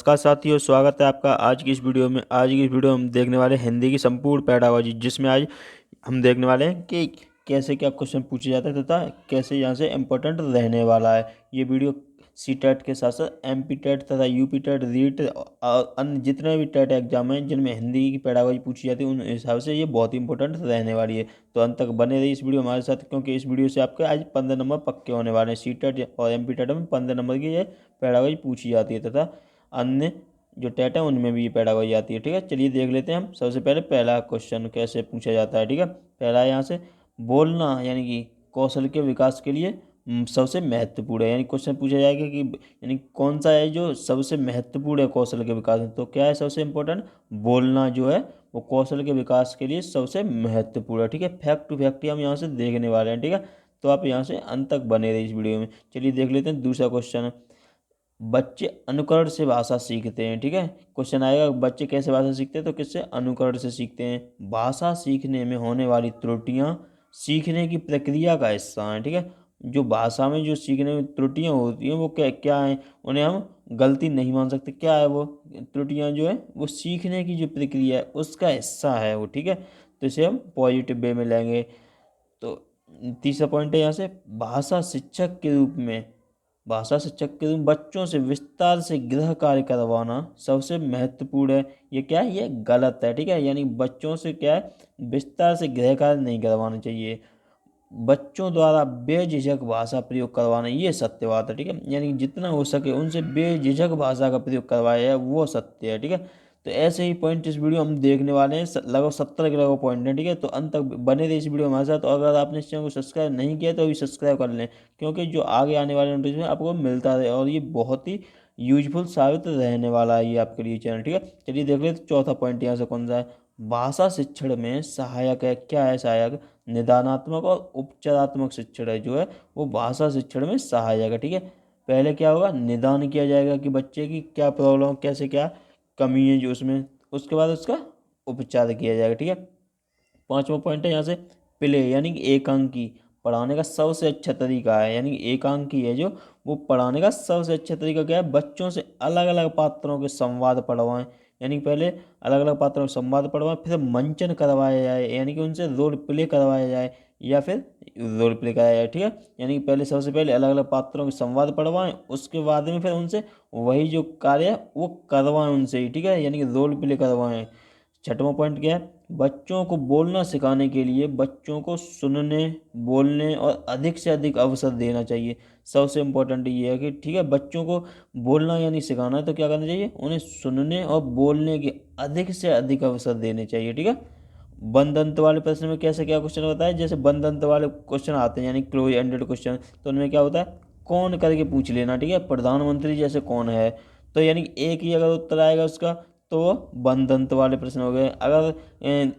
नमस्कार साथियों, स्वागत है आपका आज की इस वीडियो में। आज की इस वीडियो में हम देखने वाले हैं हिंदी की संपूर्ण पैडागोजी, जिसमें आज हम देखने वाले हैं कि कैसे क्या क्वेश्चन पूछे जाते हैं तथा कैसे यहाँ से इम्पोर्टेंट रहने वाला है। ये वीडियो सी टेट के साथ साथ एमपी टेट तथा यूपी टेट, रीट और अन्य जितने भी टेट एग्जाम हैं जिनमें हिंदी की पैडागोजी पूछी जाती है, उन हिसाब से ये बहुत ही इंपॉर्टेंट रहने वाली है। तो अंत तक बने रहिए इस वीडियो हमारे साथ, क्योंकि इस वीडियो से आपके आज 15 नंबर पक्के होने वाले हैं। सी टेट और एमपी टेट में 15 नंबर की ये पैडागोजी पूछी जाती है तथा अन्य जो टेट है उनमें भी ये पैडागोजी आती है। ठीक है, चलिए देख लेते हैं हम। सबसे पहले पहला क्वेश्चन कैसे पूछा जाता है। ठीक है, पहला यहाँ से बोलना यानी कि कौशल के विकास के लिए सबसे महत्वपूर्ण है। यानी क्वेश्चन पूछा जाएगा कि यानी कौन सा है जो सबसे महत्वपूर्ण है कौशल के विकास में। तो क्या है सबसे इम्पोर्टेंट? बोलना जो है वो कौशल के विकास के लिए सबसे महत्वपूर्ण है। ठीक है, फैक्ट टू फैक्ट हम यहाँ से देखने वाले हैं। ठीक है, तो आप यहाँ से अंत तक बने रहिए इस वीडियो में। चलिए देख लेते हैं दूसरा क्वेश्चन। बच्चे अनुकरण से भाषा सीखते हैं। ठीक है, क्वेश्चन आएगा बच्चे कैसे भाषा सीखते हैं, तो किससे? अनुकरण से सीखते हैं। भाषा सीखने में होने वाली त्रुटियां सीखने की प्रक्रिया का हिस्सा हैं। ठीक है, जो भाषा में जो सीखने में त्रुटियां होती हैं वो क्या क्या हैं, उन्हें हम गलती नहीं मान सकते। क्या है वो त्रुटियां? जो है वो सीखने की जो प्रक्रिया है उसका हिस्सा है वो। ठीक है, तो इसे हम पॉजिटिव वे में लेंगे। तो तीसरा पॉइंट है यहाँ से भाषा शिक्षक के रूप में, भाषा शिक्षक के रूप में बच्चों से विस्तार से गृह कार्य करवाना सबसे महत्वपूर्ण है। ये क्या है? ये गलत है। ठीक है, यानी बच्चों से क्या है, विस्तार से गृह कार्य नहीं करवाना चाहिए। बच्चों द्वारा बेझिझक भाषा प्रयोग करवाना ये सत्य बात है। ठीक है, यानी जितना हो सके उनसे बेझिझक भाषा का प्रयोग करवाया जाए वो सत्य है। ठीक है, तो ऐसे ही पॉइंट इस वीडियो हम देखने वाले हैं, लगभग 70 के लगभग पॉइंट हैं। ठीक है, तो अंत तक बने रहे इस वीडियो हमारे साथ। और अगर आपने इस चैनल को सब्सक्राइब नहीं किया तो अभी सब्सक्राइब कर लें, क्योंकि जो आगे आने वाले नोटिफिकेशन आपको मिलता रहे और ये बहुत ही यूजफुल साबित रहने वाला है ये आपके लिए चैनल। ठीक है, चलिए देख लेते चौथा पॉइंट यहाँ से कौन सा है। भाषा शिक्षण में सहायक है। क्या है सहायक? निदानात्मक और उपचारात्मक शिक्षण है जो है वो भाषा शिक्षण में सहायक है। ठीक है, पहले क्या होगा, निदान किया जाएगा कि बच्चे की क्या प्रॉब्लम, कैसे क्या कमी है जो उसमें, उसके बाद उसका उपचार किया जाएगा। ठीक है, पांचवा पॉइंट है यहाँ से प्ले यानी कि एकांकी पढ़ाने का सबसे अच्छा तरीका है। यानी कि एकांकी है जो वो पढ़ाने का सबसे अच्छा तरीका क्या है, बच्चों से अलग अलग पात्रों के संवाद पढ़वाएं। यानी कि पहले अलग अलग पात्रों के संवाद पढ़वाएं, फिर मंचन करवाया जाए, यानी कि उनसे रोल प्ले करवाया जाए या फिर रोल प्ले कराया जाए। ठीक है, यानी कि पहले सबसे पहले अलग अलग पात्रों के संवाद पढ़वाएं, उसके बाद में फिर उनसे वही जो कार्य है वो करवाएं उनसे ही। ठीक है, यानी कि रोल प्ले करवाएं। छठवां पॉइंट क्या है, बच्चों को बोलना सिखाने के लिए बच्चों को सुनने, बोलने और अधिक से अधिक अवसर देना चाहिए। सबसे इम्पोर्टेंट ये है कि ठीक है, बच्चों को बोलना यानी सिखाना है तो क्या करना चाहिए, उन्हें सुनने और बोलने के अधिक से अधिक अवसर देने चाहिए। ठीक है, बंद अंत वाले प्रश्न में कैसे क्या क्वेश्चन होता है, जैसे बंद अंत वाले क्वेश्चन आते हैं यानी क्लोज एंडेड क्वेश्चन, तो उनमें क्या होता है, कौन करके पूछ लेना। ठीक है, प्रधानमंत्री जैसे कौन है, तो यानी एक ही अगर उत्तर आएगा उसका तो वो बंद अंत वाले प्रश्न हो गए। अगर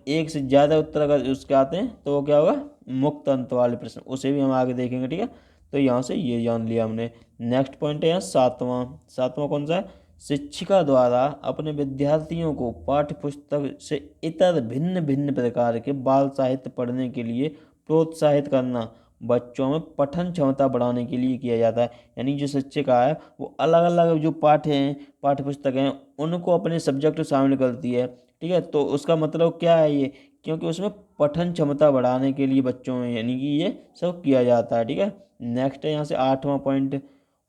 एक से ज़्यादा उत्तर अगर उसके आते हैं तो वो क्या होगा, मुक्त अंत वाले प्रश्न, उसे भी हम आगे देखेंगे। ठीक है, तो यहाँ से ये जान लिया हमने। नेक्स्ट पॉइंट है यहाँ सातवां। सातवां कौन सा है, शिक्षिका द्वारा अपने विद्यार्थियों को पाठ्य पुस्तक से इतर भिन्न भिन्न प्रकार के बाल साहित्य पढ़ने के लिए प्रोत्साहित करना बच्चों में पठन क्षमता बढ़ाने के लिए किया जाता है। यानी जो शिक्षिका है वो अलग अलग जो पाठ्य हैं, पाठ्य पुस्तक हैं, उनको अपने सब्जेक्ट शामिल करती है। ठीक है, तो उसका मतलब क्या है ये, क्योंकि उसमें पठन क्षमता बढ़ाने के लिए बच्चों में यानी कि ये सब किया जाता है। ठीक है, नेक्स्ट है यहाँ से आठवां पॉइंट।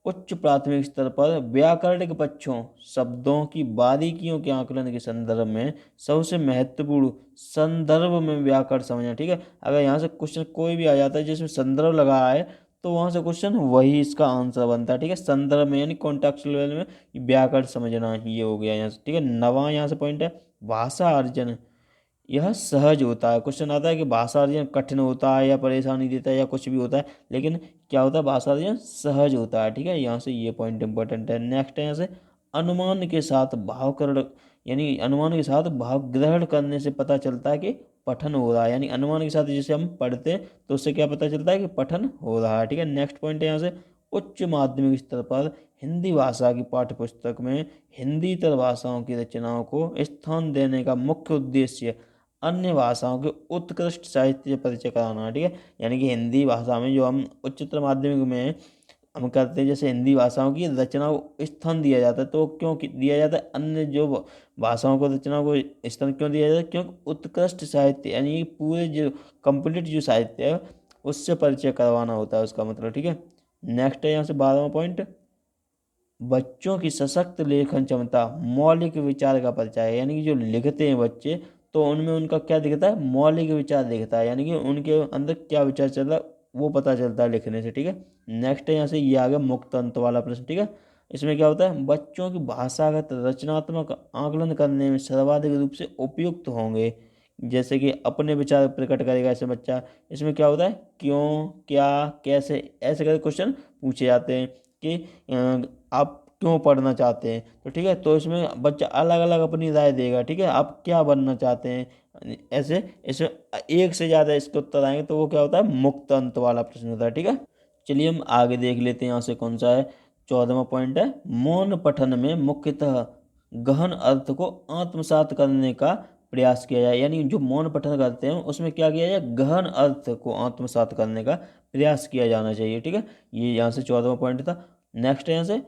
उच्च प्राथमिक स्तर पर व्याकरणिक पक्षों, शब्दों की बारीकियों के आकलन के संदर्भ में सबसे महत्वपूर्ण संदर्भ में व्याकरण समझना। ठीक है, अगर यहाँ से क्वेश्चन कोई भी आ जाता है जिसमें संदर्भ लगा है तो वहाँ से क्वेश्चन वही इसका आंसर बनता है। ठीक है, संदर्भ में यानी कॉन्टेक्चुअल में व्याकरण समझना, ये हो गया यहाँ से। ठीक है, नवा यहाँ से पॉइंट है भाषा अर्जन, यह सहज होता है। क्वेश्चन आता है कि भाषा अर्जन कठिन होता है या परेशानी देता है या कुछ भी होता है, लेकिन क्या होता है, भाषा अर्जन सहज होता है। ठीक है, यहाँ से ये पॉइंट इंपॉर्टेंट है। नेक्स्ट है यहाँ से अनुमान के साथ भावकरण, यानी अनुमान के साथ भाव ग्रहण करने से पता चलता है कि पठन हो रहा है। यानी अनुमान के साथ जैसे हम पढ़ते हैं तो उससे क्या पता चलता है कि पठन हो रहा है। ठीक है, नेक्स्ट पॉइंट है यहाँ से उच्च माध्यमिक स्तर पर हिंदी भाषा की पाठ्य पुस्तक में हिंदीतर भाषाओं की रचनाओं को स्थान देने का मुख्य उद्देश्य अन्य भाषाओं के उत्कृष्ट साहित्य से परिचय कराना है। ठीक है, यानी कि हिंदी भाषा में जो हम उच्चतर माध्यमिक में हम करते हैं, जैसे हिंदी भाषाओं की रचना को स्थान दिया जाता है, तो क्यों दिया जाता है? अन्य जो भाषाओं को रचना को स्थान क्यों दिया जाता है? क्योंकि उत्कृष्ट साहित्य यानी पूरे जो कंप्लीट जो साहित्य है उससे परिचय करवाना होता है उसका मतलब, ठीक है। नेक्स्ट है यहाँ से 12वां पॉइंट, बच्चों की सशक्त लेखन क्षमता मौलिक विचार का परिचय है। यानी कि जो लिखते हैं बच्चे तो उनमें उनका क्या दिखता है? मौलिक विचार दिखता है, यानी कि उनके अंदर क्या विचार चल रहा है वो पता चलता है लिखने से, ठीक है। नेक्स्ट है यहाँ से ये आ गया मुक्त अंत वाला प्रश्न, ठीक है। इसमें क्या होता है? बच्चों की भाषागत रचनात्मक आकलन करने में सर्वाधिक रूप से उपयुक्त होंगे, जैसे कि अपने विचार प्रकट करेगा ऐसे बच्चा। इसमें क्या होता है? क्यों, क्या, कैसे, ऐसे करके क्वेश्चन पूछे जाते हैं कि आप क्यों पढ़ना चाहते हैं, तो ठीक है, तो इसमें बच्चा अलग अलग अपनी राय देगा, ठीक है। आप क्या बनना चाहते हैं, ऐसे इसमें एक से ज़्यादा इसके उत्तर आएंगे तो वो क्या होता है? मुक्त अंत वाला प्रश्न होता है, ठीक है। चलिए हम आगे देख लेते हैं यहाँ से कौन सा है। 14वां पॉइंट है, मौन पठन में मुख्यतः गहन अर्थ को आत्मसात करने का प्रयास किया जाए। यानी जो मौन पठन करते हैं उसमें क्या किया जाए? गहन अर्थ को आत्मसात करने का प्रयास किया जाना चाहिए, ठीक है। ये यहाँ से 14वां पॉइंट था। नेक्स्ट है यहाँ से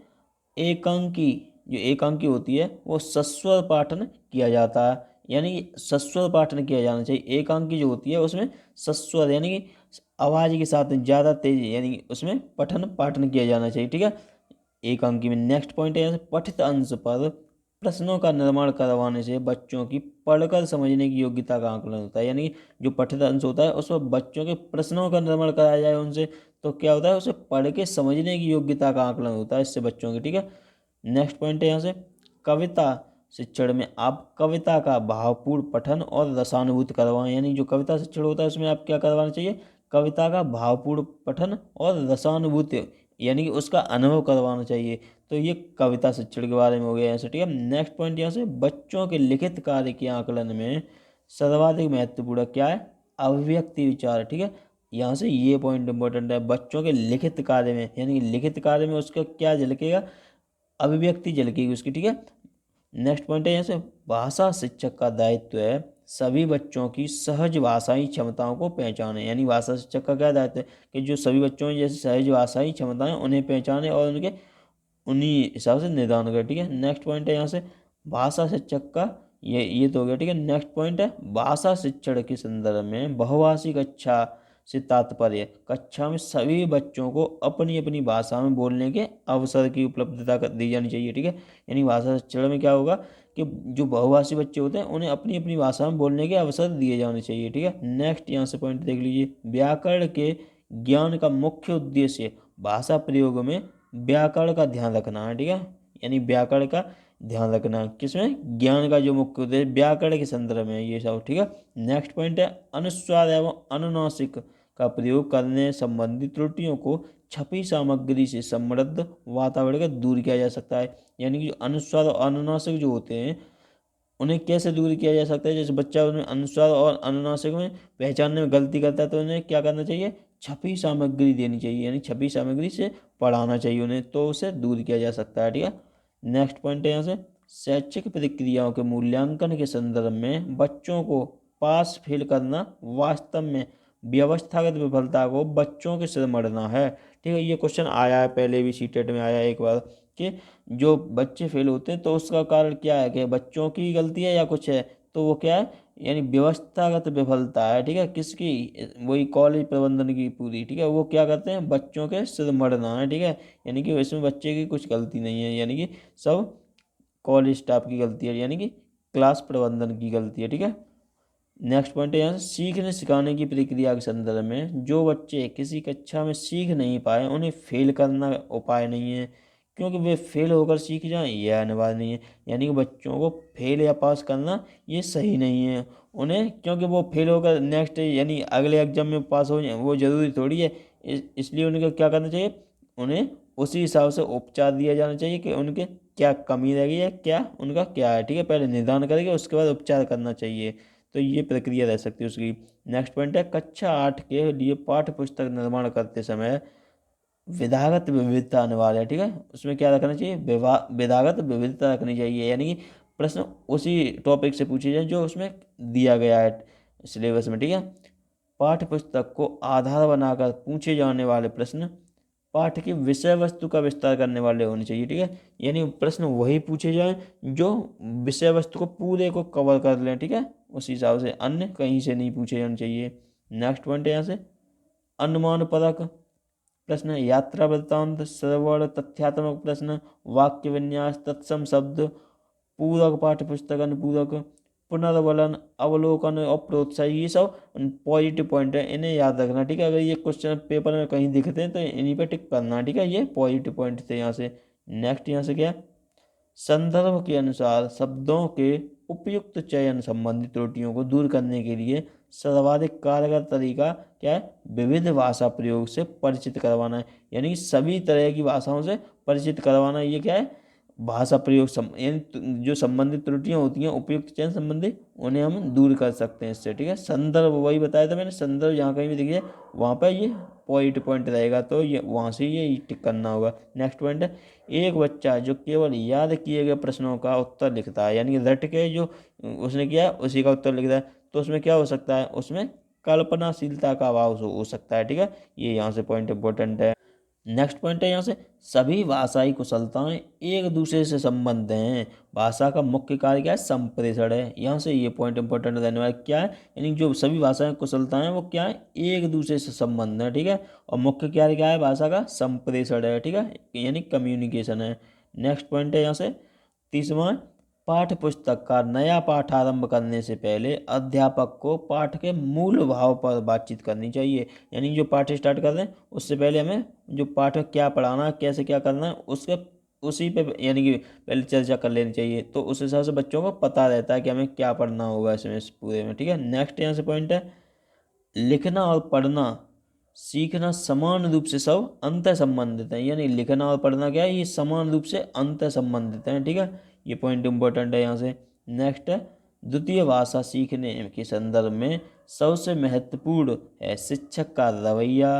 एकांकी, जो एकांकी होती है वो सस्वर पाठन किया जाता है, यानी कि सस्वर पाठन किया जाना चाहिए। एकांकी जो होती है उसमें सस्वर यानी कि आवाज़ के साथ ज़्यादा तेज, यानी कि उसमें पठन पाठन किया जाना चाहिए, ठीक है, एकांकी में। नेक्स्ट पॉइंट है यहाँ से पठित अंश पर प्रश्नों का निर्माण करवाने से बच्चों की पढ़कर समझने की योग्यता का आकलन होता है। यानी जो पठित अंश होता है उसमें बच्चों के प्रश्नों का निर्माण कराया जाए उनसे, तो क्या होता है? उसे पढ़ के समझने की योग्यता का आकलन होता है इससे बच्चों की, ठीक है। नेक्स्ट पॉइंट है यहाँ से कविता शिक्षण में आप कविता का भावपूर्ण पठन और रसानुभूति करवाएं। यानी जो कविता शिक्षण होता है उसमें आप क्या करवाना चाहिए? कविता का भावपूर्ण पठन और रसानुभूति यानी कि उसका अनुभव करवाना चाहिए। तो ये कविता शिक्षण के बारे में हो गया यहाँ से, ठीक है। नेक्स्ट पॉइंट यहाँ से बच्चों के लिखित कार्य के आकलन में सर्वाधिक महत्वपूर्ण क्या है? अभिव्यक्ति विचार, ठीक है। यहाँ से ये पॉइंट इंपॉर्टेंट है, बच्चों के लिखित कार्य में, यानी कि लिखित कार्य में उसका क्या झलकेगा? अभिव्यक्ति झलकेगी उसकी, ठीक है। नेक्स्ट पॉइंट है यहाँ से भाषा शिक्षक का दायित्व है सभी बच्चों की सहज भाषाई क्षमताओं को पहचाने। यानी भाषा शिक्षक का क्या दायित्व है कि जो सभी बच्चों में जैसे सहज भाषाई क्षमताएं उन्हें पहचाने और उनके उन्हीं हिसाब से निदान करें, ठीक है। नेक्स्ट पॉइंट है यहाँ से भाषा शिक्षक का, ये तो हो गया, ठीक है। नेक्स्ट पॉइंट है भाषा शिक्षण के संदर्भ में बहुभाषी कक्षा से तात्पर्य कक्षा में सभी बच्चों को अपनी अपनी भाषा में बोलने के अवसर की उपलब्धता दी जानी चाहिए, ठीक है। यानी भाषा शिक्षण में क्या होगा कि जो बहुभाषी बच्चे होते हैं उन्हें अपनी अपनी भाषा में बोलने के अवसर दिए जाने चाहिए, ठीक है। नेक्स्ट यहाँ से पॉइंट देख लीजिए, व्याकरण के ज्ञान का मुख्य उद्देश्य भाषा प्रयोग में व्याकरण का ध्यान रखना है, ठीक है। यानी व्याकरण का ध्यान रखना है किसमें? ज्ञान का जो मुख्य उद्देश्य व्याकरण के संदर्भ में ये सब, ठीक है। नेक्स्ट पॉइंट है अनुस्वार एवं अनुनासिक का प्रयोग करने संबंधी त्रुटियों को छपी सामग्री से समृद्ध वातावरण का दूर किया जा सकता है। यानी कि जो अनुस्वार और अनुनासिक जो होते हैं उन्हें कैसे दूर किया जा सकता है? जैसे बच्चा उन्हें अनुस्वार और अनुनासिक में पहचानने में गलती करता है तो उन्हें क्या करना चाहिए? छपी सामग्री देनी चाहिए, यानी छपी सामग्री से पढ़ाना चाहिए उन्हें, तो उसे दूर किया जा सकता है, ठीक है। नेक्स्ट पॉइंट है यहाँ से शैक्षिक प्रक्रियाओं के मूल्यांकन के संदर्भ में बच्चों को पास फेल करना वास्तव में व्यवस्थागत विफलता को बच्चों के सिर मढ़ना है, ठीक है। ये क्वेश्चन आया है पहले भी, सीटेट में आया है एक बार कि जो बच्चे फेल होते हैं तो उसका कारण क्या है कि बच्चों की गलती है या कुछ है, तो वो क्या है? यानी व्यवस्थागत विफलता है, ठीक है। किसकी? वही कॉलेज प्रबंधन की पूरी, ठीक है। वो क्या करते हैं? बच्चों के सिर मढ़ना है, ठीक है। यानी कि इसमें बच्चे की कुछ गलती नहीं है, यानी कि सब कॉलेज स्टाफ की गलती है, यानी कि क्लास प्रबंधन की गलती है, ठीक है। नेक्स्ट पॉइंट है यहाँ से सीखने सिखाने की प्रक्रिया के संदर्भ में जो बच्चे किसी कक्षा में सीख नहीं पाए उन्हें फेल करना उपाय नहीं है, क्योंकि वे फेल होकर सीख जाएं यह अनिवार्य नहीं है। यानी कि बच्चों को फेल या पास करना ये सही नहीं है उन्हें, क्योंकि वो फेल होकर नेक्स्ट यानी अगले एग्जाम में पास हो जाए वो ज़रूरी थोड़ी है। इसलिए उन्हें क्या करना चाहिए? उन्हें उसी हिसाब से उपचार दिया जाना चाहिए कि उनके क्या कमी रह गई है, क्या उनका क्या है, ठीक है। पहले निदान करके उसके बाद उपचार करना चाहिए, तो ये प्रक्रिया रह सकती है उसकी। नेक्स्ट पॉइंट है कक्षा 8 के लिए पाठ्य पुस्तक निर्माण करते समय विधागत विविधता अनिवार्य है, ठीक है। उसमें क्या रखना चाहिए? विधागत विविधता रखनी चाहिए, यानी कि प्रश्न उसी टॉपिक से पूछे जाए जो उसमें दिया गया है सिलेबस में, ठीक है। पाठ्य पुस्तक को आधार बनाकर पूछे जाने वाले प्रश्न पाठ की विषय वस्तु का विस्तार करने वाले होने चाहिए। ठीक है, यानी प्रश्न वही पूछे जाए जो विषय वस्तु को पूरे को कवर कर लें। ठीक है, उस हिसाब से, अन्य कहीं से नहीं पूछे जाने चाहिए। नेक्स्ट पॉइंट है यहाँ से अनुमान परक प्रश्न, यात्रा वृत्तांत, श्रवण, तथ्यात्मक प्रश्न, वाक्य विन्यास, तत्सम शब्द, पूरक पाठ्य पुस्तक, अनुपूरक, पुनर्वलन, अवलोकन और प्रोत्साहन, ये सब पॉजिटिव पॉइंट है, इन्हें याद रखना। ठीक है, अगर ये क्वेश्चन पेपर में कहीं दिखते हैं तो इन्हीं पे टिक करना। ठीक है, ये पॉजिटिव पॉइंट थे यहाँ से। नेक्स्ट यहाँ से क्या, संदर्भ के अनुसार शब्दों के उपयुक्त चयन संबंधी त्रुटियों को दूर करने के लिए सर्वाधिक कारगर तरीका क्या है, विविध भाषा प्रयोग से परिचित करवाना है। यानी सभी तरह की भाषाओं से परिचित करवाना, ये क्या है, भाषा प्रयोग यानी जो संबंधित त्रुटियां होती हैं उपयुक्त चयन संबंधी, उन्हें हम दूर कर सकते हैं इससे। ठीक है, संदर्भ वही बताया था मैंने, संदर्भ जहाँ कहीं भी दिखे वहाँ पर ये पॉइंट रहेगा, तो ये वहाँ से ये टिक करना होगा। नेक्स्ट पॉइंट है, एक बच्चा जो केवल याद किए गए प्रश्नों का उत्तर लिखता है, यानी रट के जो उसने किया है उसी का उत्तर लिखता है, तो उसमें क्या हो सकता है, उसमें कल्पनाशीलता का अभाव हो सकता है। ठीक है, ये यहाँ से पॉइंट इंपॉर्टेंट है। नेक्स्ट पॉइंट है यहाँ से सभी भाषाई कुशलताएं एक दूसरे से संबद्ध हैं। भाषा का मुख्य कार्य क्या है, संप्रेषण है। यहाँ से ये पॉइंट इंपॉर्टेंट रहने वाला क्या है, यानी जो सभी भाषाएं कुशलताएं हैं वो क्या है, एक दूसरे से संबंध है। ठीक है, और मुख्य कार्य क्या है भाषा का, संप्रेषण है। ठीक है, यानी कम्युनिकेशन है। नेक्स्ट पॉइंट है यहाँ से तीसवा, पाठ्य पुस्तक का नया पाठ आरंभ करने से पहले अध्यापक को पाठ के मूल भाव पर बातचीत करनी चाहिए। यानी जो पाठ स्टार्ट कर रहे हैं उससे पहले हमें जो पाठ में क्या पढ़ाना है, कैसे क्या करना है, उसके उसी पे यानी कि पहले चर्चा कर लेनी चाहिए, तो उस हिसाब से बच्चों को पता रहता है कि हमें क्या पढ़ना होगा इसमें, इस पूरे में। ठीक है, नेक्स्ट यहाँ से पॉइंट है लिखना और पढ़ना सीखना समान रूप से सब अंतर संबंधित है। यानी लिखना और पढ़ना क्या है, ये समान रूप से अंतर संबंधित है। ठीक है, ये पॉइंट इंपॉर्टेंट है यहाँ से। नेक्स्ट है द्वितीय भाषा सीखने के संदर्भ में सबसे महत्वपूर्ण है शिक्षक का रवैया,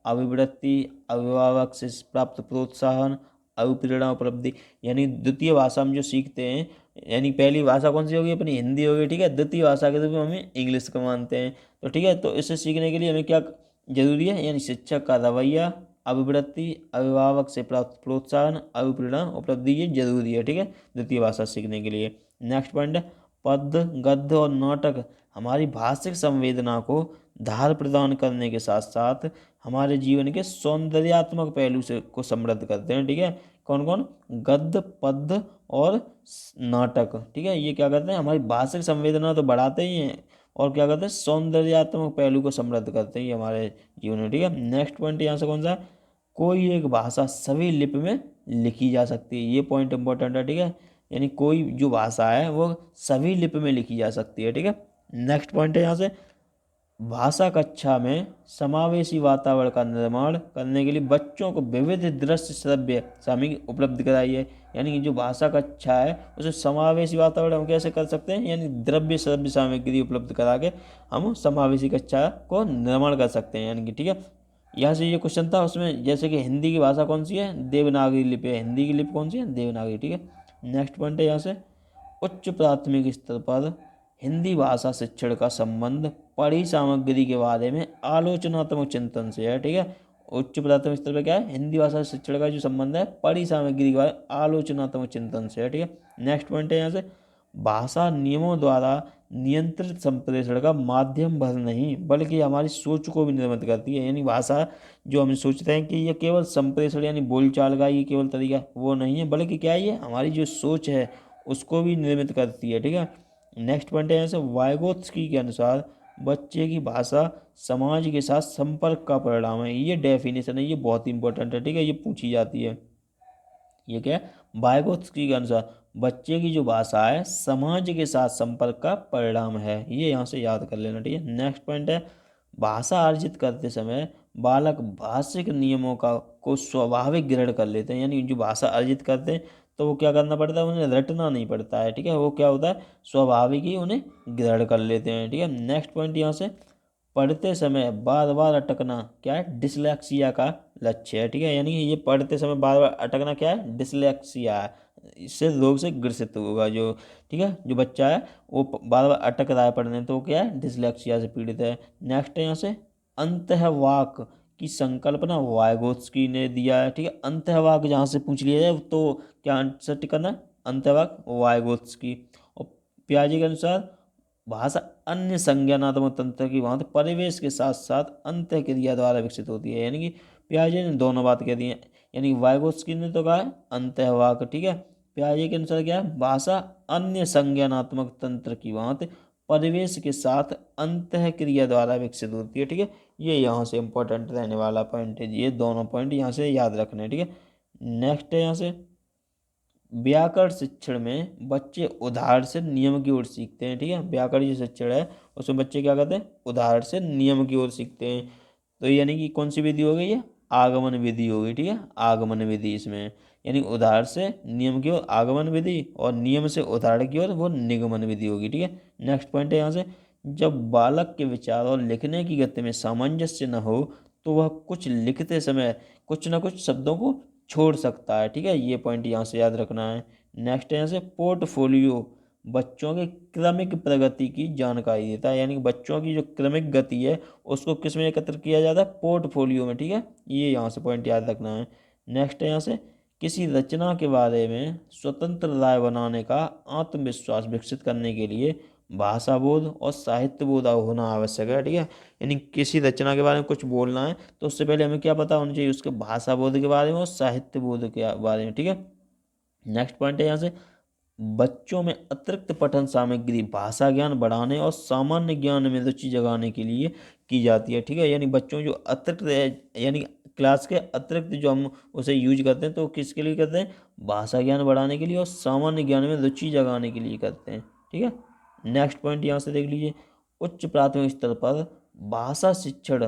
अभिवृत्ति, अभिभावक से प्राप्त प्रोत्साहन, अभिप्रेरणा, उपलब्धि। यानी द्वितीय भाषा हम जो सीखते हैं, यानी पहली भाषा कौन सी होगी, अपनी हिंदी होगी। ठीक है, द्वितीय भाषा के रूप में हमें इंग्लिश को मानते हैं। तो ठीक है, तो इसे सीखने के लिए हमें क्या जरूरी है, यानी शिक्षक का रवैया, अभिवृत्ति, अभिभावक से प्राप्त प्रोत्साहन, अभिप्रेरणा, उपलब्धि, ये जरूरी है। ठीक है, द्वितीय भाषा सीखने के लिए। नेक्स्ट पॉइंट है पद्य, गद्य और नाटक हमारी भाषिक संवेदना को धार प्रदान करने के साथ साथ हमारे जीवन के सौंदर्यात्मक पहलू से को समृद्ध करते हैं। ठीक है, कौन कौन, गद्य, पद्य और नाटक। ठीक है, ये क्या करते हैं, हमारी भाषिक संवेदना तो बढ़ाते ही हैं और क्या करते हैं, सौंदर्यात्मक पहलू को समृद्ध करते हैं हमारे जीवन में। ठीक है, नेक्स्ट पॉइंट यहाँ से कौन सा है, कोई एक भाषा सभी लिपि में लिखी जा सकती है। ये पॉइंट इंपॉर्टेंट है। ठीक है, यानी कोई जो भाषा है वो सभी लिपि में लिखी जा सकती है। ठीक है, नेक्स्ट पॉइंट है यहाँ से भाषा कक्षा में समावेशी वातावरण का निर्माण करने के लिए बच्चों को विविध दृश्य श्रव्य सामग्री उपलब्ध कराइए। यानी कि जो भाषा कक्षा है उसे समावेशी वातावरण हम कैसे कर सकते हैं, यानी द्रव्य श्रव्य सामग्री उपलब्ध करा के हम समावेशी कक्षा को निर्माण कर सकते हैं। यानी कि ठीक है, यहाँ से ये क्वेश्चन था उसमें, जैसे कि हिंदी की भाषा कौन सी है, देवनागरी लिपि है। हिंदी की लिपि कौन सी है, देवनागरी। ठीक है, नेक्स्ट पॉइंट है यहाँ से उच्च प्राथमिक स्तर पर हिंदी भाषा शिक्षण का संबंध पढ़ी सामग्री के बारे में आलोचनात्मक चिंतन से है। ठीक है, उच्च प्राथमिक स्तर पर क्या है, हिंदी भाषा शिक्षण का जो संबंध है पढ़ी सामग्री के बारे में आलोचनात्मक चिंतन से है। ठीक है, नेक्स्ट पॉइंट है यहाँ से भाषा नियमों द्वारा नियंत्रित संप्रेषण का माध्यम भर नहीं बल्कि हमारी सोच को भी निर्मित करती है। यानी भाषा जो हम सोचते हैं कि ये केवल संप्रेषण यानी बोलचाल का ये केवल तरीका वो नहीं है, बल्कि क्या है, ये हमारी जो सोच है उसको भी निर्मित करती है। ठीक है, नेक्स्ट पॉइंट है यहाँ से वाइगोत्स्की के अनुसार बच्चे की भाषा समाज के साथ संपर्क का परिणाम है। ये डेफिनेशन है, ये बहुत इंपॉर्टेंट है। ठीक है, ये पूछी जाती है। ये क्या है, वाइगोत्स्की के अनुसार बच्चे की जो भाषा है समाज के साथ संपर्क का परिणाम है। ये यहाँ से याद कर लेना। ठीक है, नेक्स्ट पॉइंट है भाषा अर्जित करते समय बालक भाषिक नियमों का को स्वाभाविक ग्रहण कर लेते हैं। यानी जो भाषा अर्जित करते हैं तो वो क्या करना पड़ता है, उन्हें रटना नहीं पड़ता है। ठीक है, वो क्या होता है, स्वाभाविक ही उन्हें ग्रहण कर लेते हैं। ठीक है, नेक्स्ट पॉइंट यहाँ से पढ़ते समय बार बार अटकना क्या है, डिसलेक्सिया का लक्ष्य है। ठीक है, यानी ये पढ़ते समय बार बार अटकना क्या है, डिसलेक्सिया है, इससे रोग से ग्रसित होगा जो। ठीक है, जो बच्चा है वो बार बार अटक रहा है पढ़ने तो क्या है, डिसलेक्सिया से पीड़ित है। नेक्स्ट है यहाँ से अंतः वाक की संकल्पना वाइगोत्स्की ने दिया है। ठीक है, अंतःवाक जहाँ से पूछ लिया जाए तो क्या आंसर टिक करना है, अंतःवाक वाइगोत्स्की। और पियाजे के अनुसार भाषा अन्य संज्ञानात्मक तंत्र की भांति परिवेश के साथ साथ अंतः क्रिया द्वारा विकसित होती है। यानी कि पियाजे ने दोनों बात कह दी है, यानी वाइगोत्स्की ने तो कहा है अंतःवाक। ठीक है, पियाजे के अनुसार क्या है, भाषा अन्य संज्ञानात्मक तंत्र की भांति परिवेश के साथ अंतः क्रिया द्वारा विकसित होती है। ठीक है, ये यहाँ से इंपॉर्टेंट रहने वाला पॉइंट है, ये दोनों पॉइंट यहाँ से याद रखने हैं। ठीक है, नेक्स्ट है यहाँ से व्याकरण शिक्षण में बच्चे उदाहरण से नियम की ओर सीखते हैं। ठीक है, व्याकरण जो शिक्षण है उसमें बच्चे क्या करते हैं, उदाहरण से नियम की ओर सीखते हैं। तो यानी कि कौन सी विधि हो गई, ये आगमन विधि हो गई। ठीक है, आगमन विधि इसमें, यानी उदाहरण से नियम की ओर आगमन विधि और नियम से उदाहरण की ओर वो निगमन विधि होगी। ठीक है, नेक्स्ट पॉइंट है यहाँ से जब बालक के विचार और लिखने की गति में सामंजस्य न हो तो वह कुछ लिखते समय कुछ न कुछ शब्दों को छोड़ सकता है। ठीक है, ये पॉइंट यहाँ से याद रखना है। नेक्स्ट है यहाँ से पोर्टफोलियो बच्चों के क्रमिक प्रगति की जानकारी देता है, यानी कि बच्चों की जो क्रमिक गति है उसको किस में एकत्र किया जाता है, पोर्टफोलियो में। ठीक है, ये यहाँ से पॉइंट याद रखना है। नेक्स्ट है यहाँ से किसी रचना के बारे में स्वतंत्र राय बनाने का आत्मविश्वास विकसित करने के लिए भाषा बोध और साहित्य बोध होना आवश्यक है। ठीक है, यानी किसी रचना के बारे में कुछ बोलना है तो उससे पहले हमें क्या पता होना चाहिए, उसके भाषा बोध के बारे में और साहित्य बोध के बारे में। ठीक है, नेक्स्ट पॉइंट है यहाँ से बच्चों में अतिरिक्त पठन सामग्री भाषा ज्ञान बढ़ाने और सामान्य ज्ञान में रुचि जगाने के लिए की जाती है। ठीक है, यानी बच्चों जो अतिरिक्त यानी क्लास के अतिरिक्त जो हम उसे यूज करते हैं तो किसके लिए करते हैं, भाषा ज्ञान बढ़ाने के लिए और सामान्य ज्ञान में रुचि जगाने के लिए करते हैं। ठीक है, नेक्स्ट पॉइंट यहाँ से देख लीजिए उच्च प्राथमिक स्तर पर भाषा शिक्षण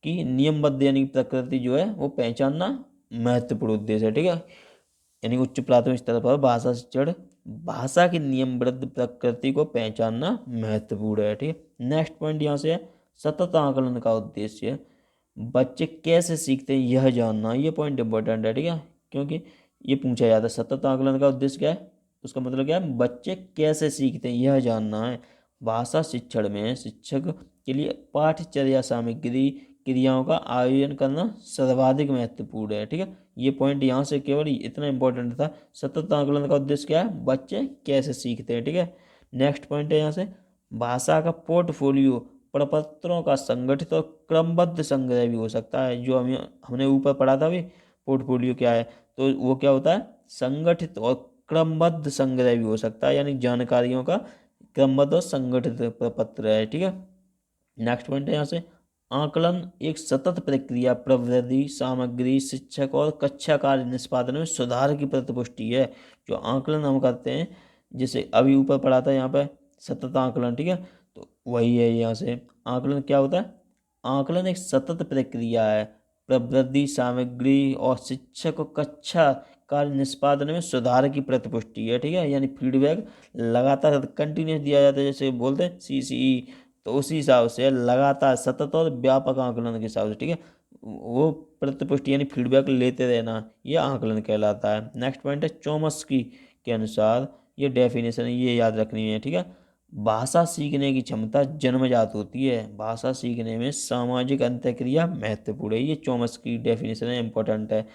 की नियमबद्ध यानी प्रकृति जो है वो पहचानना महत्वपूर्ण उद्देश्य है। ठीक है, यानी उच्च प्राथमिक स्तर पर भाषा शिक्षण भाषा की नियमबद्ध प्रकृति को पहचानना महत्वपूर्ण है। ठीक है, नेक्स्ट पॉइंट यहाँ से है सतत आकलन का उद्देश्य बच्चे कैसे सीखते हैं यह जानना, ये पॉइंट इंपॉर्टेंट है। ठीक है, क्योंकि ये पूछा जाता है सतत आकलन का उद्देश्य क्या है, उसका मतलब क्या है, बच्चे कैसे सीखते हैं यह जानना है। भाषा शिक्षण में शिक्षक के लिए पाठ्यचर्या सामग्री क्रियाओं का आयोजन करना सर्वाधिक महत्वपूर्ण है। ठीक है, ये पॉइंट यहाँ से केवल इतना इंपॉर्टेंट था, सतत आकलन का उद्देश्य क्या है, बच्चे कैसे सीखते हैं। ठीक है, नेक्स्ट पॉइंट है यहाँ से भाषा का पोर्टफोलियो प्रपत्रों का संगठित और क्रमबद्ध संग्रह भी हो सकता है। जो हमने ऊपर पढ़ा था भी पोर्टफोलियो क्या है, तो वो क्या होता है, संगठित और क्रमबद्ध संग्रह भी हो सकता है, यानी जानकारियों का क्रमबद्ध और संगठित प्रपत्र है। ठीक है, नेक्स्ट पॉइंट है यहाँ से आकलन एक सतत प्रक्रिया प्रविधि सामग्री शिक्षक और कक्षा कार्य निष्पादन में सुधार की प्रतिपुष्टि है। जो आकलन हम करते हैं जैसे अभी ऊपर पढ़ा था यहाँ पे सतत आकलन। ठीक है, तो वही है यहाँ से आकलन क्या होता है, आकलन एक सतत प्रक्रिया है प्रवृत्ति सामग्री और शिक्षक और कक्षा कार्य निष्पादन में सुधार की प्रतिपुष्टि है। ठीक है, यानी फीडबैक लगातार कंटिन्यूस दिया जाता है, जैसे बोलते हैं CCE, तो उसी हिसाब से लगातार सतत और व्यापक आकलन के हिसाब से। ठीक है, वो प्रतिपुष्टि यानी फीडबैक लेते रहना, ये आकलन कहलाता है। नेक्स्ट पॉइंट है चॉम्स्की के अनुसार ये डेफिनेशन ये याद रखनी है। ठीक है, भाषा सीखने की क्षमता जन्मजात होती है, भाषा सीखने में सामाजिक अंतःक्रिया महत्वपूर्ण है। ये चॉम्स्की डेफिनेशन है, इंपॉर्टेंट है।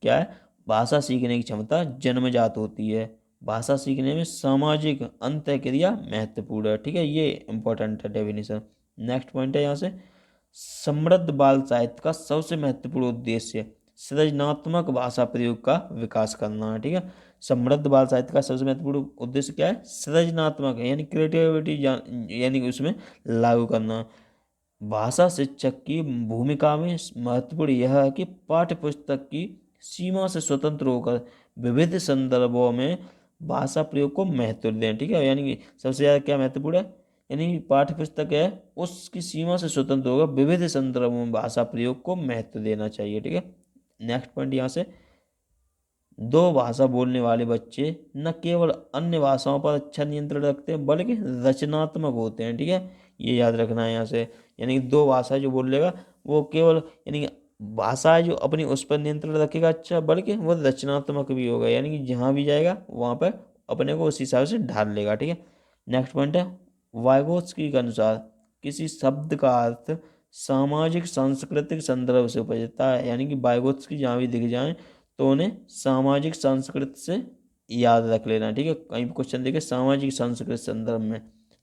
क्या है, भाषा सीखने की क्षमता जन्मजात होती है, भाषा सीखने में सामाजिक अंतःक्रिया महत्वपूर्ण है। ठीक है, ये इंपॉर्टेंट है डेफिनेशन। नेक्स्ट पॉइंट है यहाँ से समृद्ध बाल साहित्य का सबसे महत्वपूर्ण उद्देश्य सृजनात्मक भाषा प्रयोग का विकास करना है। ठीक है, समृद्ध बाल साहित्य का सबसे महत्वपूर्ण उद्देश्य क्या है, सृजनात्मक है, यानी क्रिएटिविटी यानी उसमें लागू करना। भाषा शिक्षक की भूमिका में महत्वपूर्ण यह है कि पाठ्य पुस्तक की सीमा से स्वतंत्र होकर विविध संदर्भों में भाषा प्रयोग को महत्व दें। ठीक है, यानी कि सबसे ज़्यादा क्या महत्वपूर्ण है, यानी पाठ्य पुस्तक है उसकी सीमा से स्वतंत्र होकर विविध संदर्भों में भाषा प्रयोग को महत्व देना चाहिए। ठीक है, नेक्स्ट पॉइंट यहाँ से दो भाषा बोलने वाले बच्चे न केवल अन्य भाषाओं पर अच्छा नियंत्रण रखते हैं बल्कि रचनात्मक होते हैं। ठीक है, ये याद रखना है यहाँ से, यानी कि दो भाषा जो बोलेगा वो केवल यानी कि भाषा है जो अपनी उस पर नियंत्रण रखेगा अच्छा, बल्कि वो रचनात्मक भी होगा, यानी कि जहाँ भी जाएगा वहाँ पर अपने को उस हिसाब से ढाल लेगा। ठीक है, नेक्स्ट पॉइंट है वाइगोत्स्की के अनुसार किसी शब्द का अर्थ सामाजिक सांस्कृतिक संदर्भ से उपजता है, यानी कि की जहाँ भी दिख जाए तो उन्हें सामाजिक सांस्कृतिक से याद रख लेना। ठीक है, कहीं भी क्वेश्चन देखे सामाजिक सांस्कृतिक संदर्भ में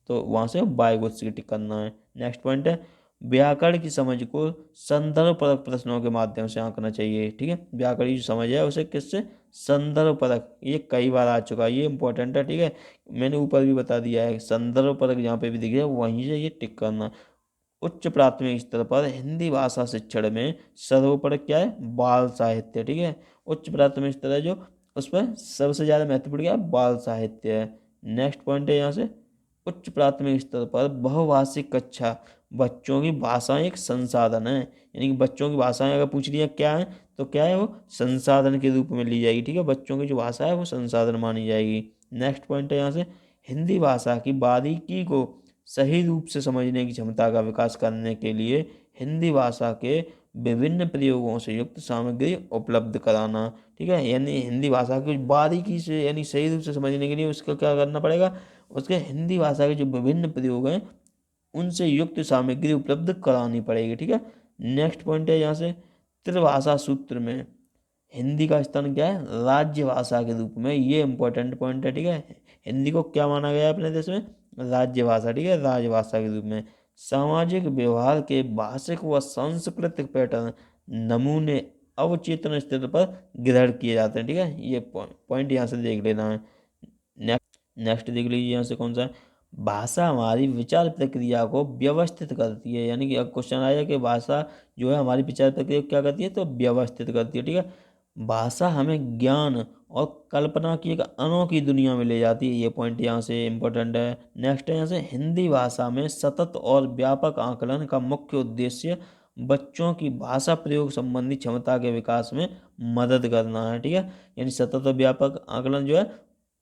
तो वहाँ से बायगोत्स की टिक करना है। नेक्स्ट पॉइंट है व्याकरण की समझ को संदर्भ परक प्रश्नों के माध्यम से आंकना चाहिए। ठीक है, व्याकरण की समझ है उसे किससे, संदर्भ परक, ये कई बार आ चुका है, ये इंपॉर्टेंट है। ठीक है, मैंने ऊपर भी बता दिया है, संदर्भ परक जहाँ पे भी दिख जाए वहीं से ये टिक करना। उच्च प्राथमिक स्तर पर हिंदी भाषा शिक्षण में सर्वोपरि क्या है, बाल साहित्य। ठीक है, उच्च प्राथमिक स्तर है जो उस पर सबसे ज़्यादा महत्वपूर्ण क्या है, बाल साहित्य है। नेक्स्ट पॉइंट है यहाँ से उच्च प्राथमिक स्तर पर बहुभाषिक कक्षा बच्चों की भाषाएं एक संसाधन है, यानी कि बच्चों की भाषाएं अगर पूछ लिया क्या है तो क्या है, वो संसाधन के रूप में ली जाएगी। ठीक है, बच्चों की जो भाषा है वो संसाधन मानी जाएगी। नेक्स्ट पॉइंट है यहाँ से हिंदी भाषा की बारीकी को सही रूप से समझने की क्षमता का विकास करने के लिए हिंदी भाषा के विभिन्न प्रयोगों से युक्त सामग्री उपलब्ध कराना। ठीक है, यानी हिंदी भाषा की बारीकी से यानी सही रूप से समझने के लिए उसका क्या करना पड़ेगा, उसके हिंदी भाषा के जो विभिन्न प्रयोग हैं उनसे युक्त सामग्री उपलब्ध करानी पड़ेगी। ठीक है, नेक्स्ट पॉइंट है यहाँ से त्रिभाषा सूत्र में हिंदी का स्थान क्या है, राज्य भाषा के रूप में, ये इंपॉर्टेंट पॉइंट है। ठीक है, हिंदी को क्या माना गया है अपने देश में, राज्य भाषा। ठीक है, राजभाषा के रूप में सामाजिक व्यवहार के भाषिक व सांस्कृतिक पैटर्न नमूने अवचेतन स्तर पर ग्रहण किए जाते हैं। ठीक है, ये पॉइंट यहाँ से देख लेना है। नेक्स्ट देख लीजिए यहाँ से कौन सा है, भाषा हमारी विचार प्रक्रिया को व्यवस्थित करती है, यानी कि अब क्वेश्चन आया कि भाषा जो है हमारी विचार प्रक्रिया को क्या करती है, तो व्यवस्थित करती है। ठीक है, भाषा हमें ज्ञान और कल्पना की एक अनोखी दुनिया में ले जाती है, ये पॉइंट यहाँ से इम्पोर्टेंट है। नेक्स्ट है यहाँ से हिंदी भाषा में सतत और व्यापक आकलन का मुख्य उद्देश्य बच्चों की भाषा प्रयोग संबंधी क्षमता के विकास में मदद करना है। ठीक है, यानी सतत और व्यापक आकलन जो है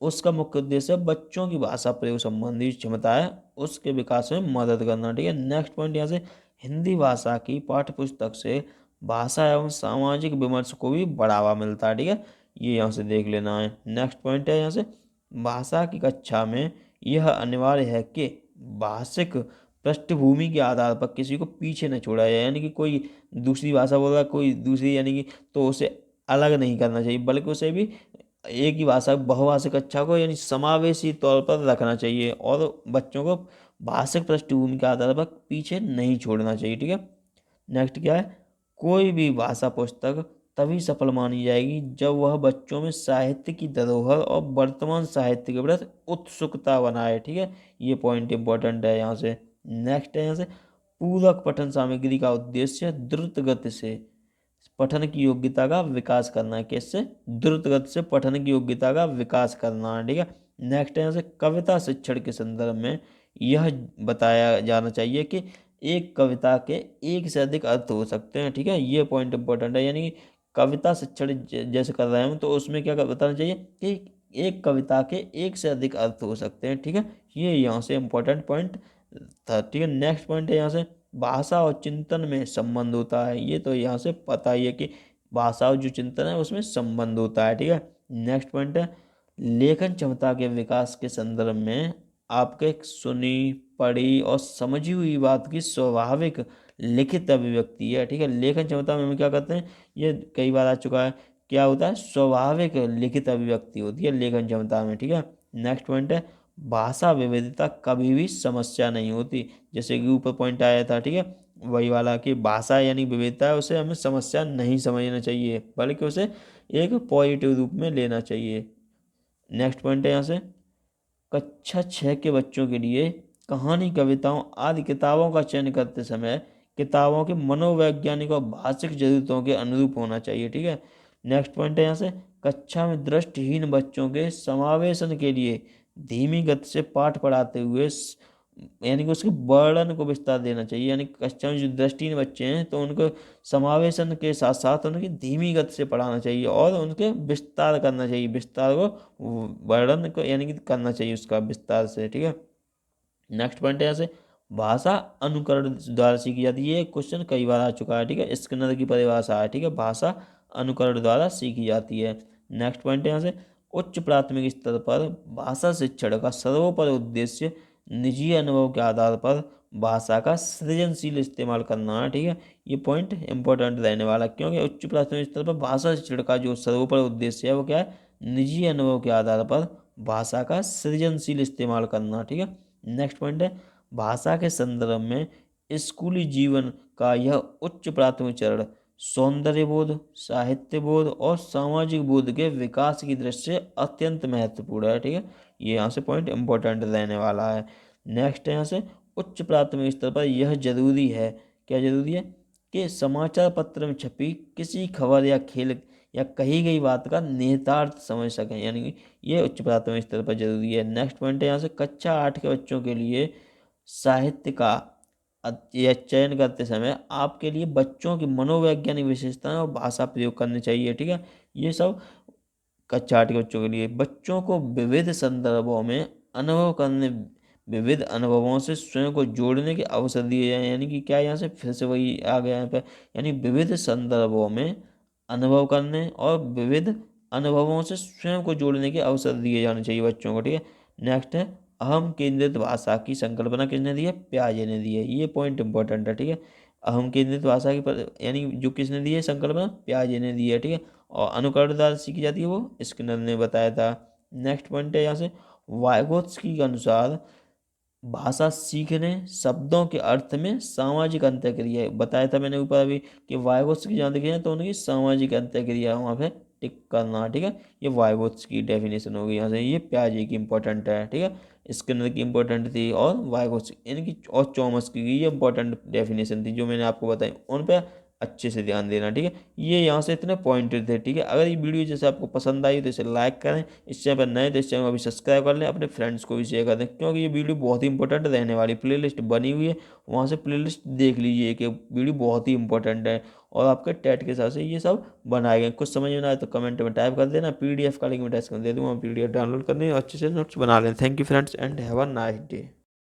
उसका मुख्य उद्देश्य बच्चों की भाषा प्रयोग संबंधी क्षमता है उसके विकास में मदद करना। ठीक है, नेक्स्ट पॉइंट यहाँ से हिंदी भाषा की पाठ्य पुस्तक से भाषा एवं सामाजिक विमर्श को भी बढ़ावा मिलता है। ठीक है, ये यहाँ से देख लेना है। नेक्स्ट पॉइंट है यहाँ से भाषा की कक्षा में यह अनिवार्य है कि भाषिक पृष्ठभूमि के आधार पर किसी को पीछे न छोड़ा जाए, यानी कि कोई दूसरी भाषा बोल रहा है कोई दूसरी, यानी कि तो उसे अलग नहीं करना चाहिए बल्कि उसे भी एक ही भाषा बहुभाषिक कक्षा को यानी समावेशी तौर पर रखना चाहिए और बच्चों को भाषिक पृष्ठभूमि के आधार पर पीछे नहीं छोड़ना चाहिए। ठीक है, नेक्स्ट क्या है, कोई भी भाषा पुस्तक तभी सफल मानी जाएगी जब वह बच्चों में साहित्य की धरोहर और वर्तमान साहित्य के प्रति उत्सुकता बनाए। ठीक है, ये पॉइंट इंपॉर्टेंट है यहाँ से। नेक्स्ट है यहाँ से पूरक पठन सामग्री का उद्देश्य द्रुत गति से पठन की योग्यता का विकास करना है, कैसे, द्रुत गति से पठन की योग्यता का विकास करना है। ठीक है, नेक्स्ट है यहाँ से कविता शिक्षण के संदर्भ में यह बताया जाना चाहिए कि एक कविता के एक से अधिक अर्थ हो सकते हैं। ठीक है, ये पॉइंट इंपॉर्टेंट है, यानी कि कविता शिक्षण जैसे कर रहे हैं तो उसमें क्या बताना चाहिए कि एक कविता के एक से अधिक अर्थ हो सकते हैं। ठीक है, ये यहाँ से इंपॉर्टेंट पॉइंट था। ठीक है, नेक्स्ट पॉइंट है यहाँ से भाषा और चिंतन में संबंध होता है, ये तो यहाँ से पता ही है कि भाषा और जो चिंतन है उसमें संबंध होता है। ठीक है, नेक्स्ट पॉइंट है लेखन क्षमता के विकास के संदर्भ में आपके सुनी पढ़ी और समझी हुई बात की स्वाभाविक लिखित अभिव्यक्ति है। ठीक है, लेखन क्षमता में हम क्या करते हैं, ये कई बार आ चुका है, क्या होता है, स्वाभाविक लिखित अभिव्यक्ति होती है लेखन क्षमता में। ठीक है, नेक्स्ट पॉइंट है भाषा विविधता कभी भी समस्या नहीं होती, जैसे कि ऊपर पॉइंट आया था। ठीक है, वही वाला कि भाषा यानी विविधता है उसे हमें समस्या नहीं समझना चाहिए बल्कि उसे एक पॉजिटिव रूप में लेना चाहिए। नेक्स्ट पॉइंट है यहाँ से कक्षा 6 के बच्चों के लिए कहानी कविताओं आदि किताबों का चयन करते समय किताबों के मनोवैज्ञानिक और भाषिक जरूरतों के अनुरूप होना चाहिए। ठीक है, नेक्स्ट पॉइंट है यहाँ से कक्षा में दृष्टिहीन बच्चों के समावेशन के लिए धीमी गति से पाठ पढ़ाते हुए यानी कि उसके वर्णन को विस्तार देना चाहिए, यानी कक्षा में जो दृष्टिहीन बच्चे हैं तो उनको समावेशन के साथ साथ उनकी धीमी गति से पढ़ाना चाहिए और उनके विस्तार करना चाहिए, विस्तार को वर्णन को यानी कि करना चाहिए उसका विस्तार से। ठीक है, नेक्स्ट पॉइंट है यहाँ से भाषा अनुकरण द्वारा सीखी जाती है, ये क्वेश्चन कई बार आ चुका है। ठीक है, स्किनर की परिभाषा है। ठीक है, भाषा अनुकरण द्वारा सीखी जाती है। नेक्स्ट पॉइंट है यहाँ से उच्च प्राथमिक स्तर पर भाषा शिक्षण का सर्वोपरि उद्देश्य निजी अनुभव के आधार पर भाषा का सृजनशील इस्तेमाल करना है। ठीक है, ये पॉइंट इंपॉर्टेंट रहने वाला, क्योंकि उच्च प्राथमिक स्तर पर भाषा शिक्षण का जो सर्वोपरि उद्देश्य है वो क्या है, निजी अनुभव के आधार पर भाषा का सृजनशील इस्तेमाल करना। ठीक है, नेक्स्ट पॉइंट है भाषा के संदर्भ में स्कूली जीवन का यह उच्च प्राथमिक चरण सौंदर्य बोध, साहित्य बोध और सामाजिक बोध के विकास की दृष्टि से अत्यंत महत्वपूर्ण है। ठीक है, ये यहाँ से पॉइंट इंपॉर्टेंट रहने वाला है। नेक्स्ट है यहाँ से उच्च प्राथमिक स्तर पर यह जरूरी है, क्या जरूरी है, कि समाचार पत्र में छपी किसी खबर या खेल या कही गई बात का निहितार्थ समझ सकें, यानी कि ये उच्च प्राथमिक स्तर पर जरूरी है। नेक्स्ट पॉइंट है यहाँ से कक्षा 8 के बच्चों के लिए साहित्य का या चयन करते समय आपके लिए बच्चों की मनोवैज्ञानिक विशेषताएं और भाषा प्रयोग करनी चाहिए। ठीक है, ये सब कक्षा 8 के बच्चों के लिए। बच्चों को विविध संदर्भों में अनुभव करने, विविध अनुभवों से स्वयं को जोड़ने के अवसर दिए जाएं, यानी कि क्या यहाँ से फिर से वही आ गया यहाँ पे, यानी विविध संदर्भों में अनुभव करने और विविध अनुभवों से स्वयं को जोड़ने के अवसर दिए जाने चाहिए बच्चों को। ठीक है, नेक्स्ट है अहम केंद्रित भाषा की संकल्पना किसने दी है, प्याजे ने दी है। ये पॉइंट इंपॉर्टेंट है। ठीक है, अहम केंद्रित भाषा की यानी जो किसने दी है संकल्पना, प्याजे ने दी है। ठीक है, और अनुकरणदार सीखी जाती है वो स्किनर ने बताया था। नेक्स्ट पॉइंट है यहाँ से वाइगोत्स्की के अनुसार भाषा सीखने शब्दों के अर्थ में सामाजिक अंतःक्रिया बताया था मैंने ऊपर अभी, कि वाइगोत्स्की जहाँ देखे तो उनकी सामाजिक अंतःक्रिया वहाँ पे टिक करना। ठीक है, ये वाइगोत्स्की की डेफिनेशन होगी यहाँ से। ये प्याजे की इंपॉर्टेंट है। ठीक है, स्किनर की इंपॉर्टेंट थी और वाइगोत्स्की इनकी और चॉमस्की की ये इंपॉर्टेंट डेफिनेशन थी जो मैंने आपको बताई, उन पर अच्छे से ध्यान देना। ठीक है, ये यहाँ से इतने पॉइंटेड थे। ठीक है, अगर ये वीडियो जैसे आपको पसंद आई तो इसे लाइक करें, इस चैनल पर नए तो इस चैनल को अभी सब्सक्राइब कर लें, अपने फ्रेंड्स को भी शेयर कर दें, क्योंकि ये वीडियो बहुत ही इंपॉर्टेंट रहने वाली। प्लेलिस्ट बनी हुई है, वहाँ से प्लेलिस्ट देख लीजिए कि वीडियो बहुत ही इंपॉर्टेंट है और आपके टेट के हिसाब से ये सब बनाए गए। कुछ समझ में ना आए तो कमेंट में टाइप कर देना, PDF का लिंक मैं डिस्क्रिप्शन दे दूँगा, PDF डाउनलोड करनी और अच्छे से नोट्स बना लें। Thank you friends and have a nice day.